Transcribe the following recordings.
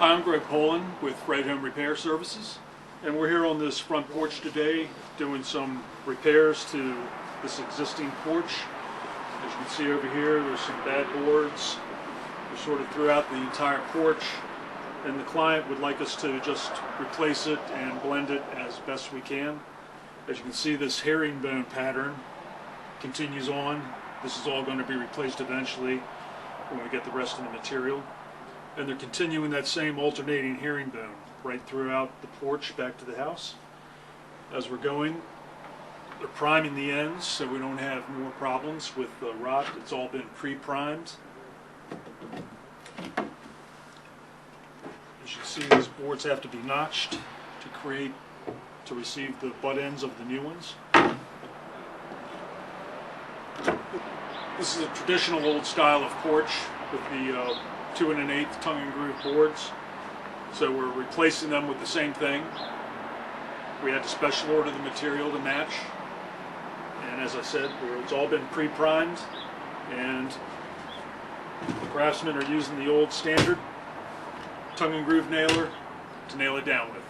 Hi, I'm Greg Poland with Red Home Repair Services, and we're here on this front porch today doing some repairs to this existing porch. As you can see over here, there's some bad boards. They're sort of throughout the entire porch, and the client would like us to just replace it and blend it as best we can. As you can see, this herringbone pattern continues on. This is all going to be replaced eventually when we get the rest of the material. And they're continuing that same alternating herringbone right throughout the porch back to the house. As we're going, they're priming the ends so we don't have more problems with the rot. It's all been pre-primed. As you can see, these boards have to be notched to receive the butt ends of the new ones. This is a traditional old style of porch with the 2 1/8 tongue and groove boards. So we're replacing them with the same thing. We had to special order the material to match. And as I said, it's all been pre-primed, and the craftsmen are using the old standard tongue and groove nailer to nail it down with.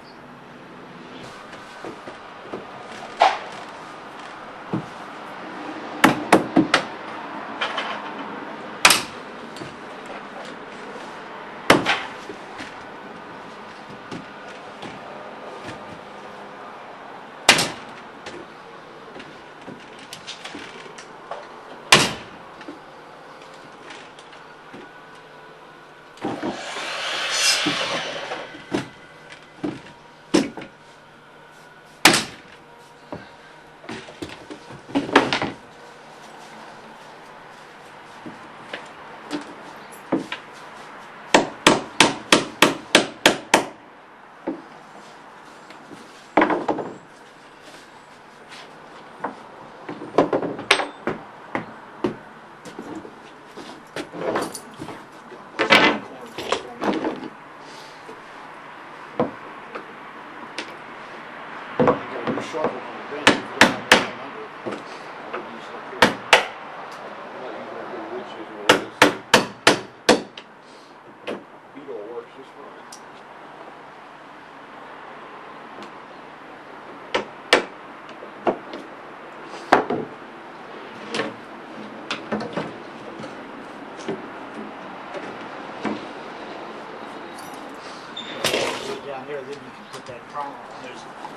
Down here, then you can put that primer on.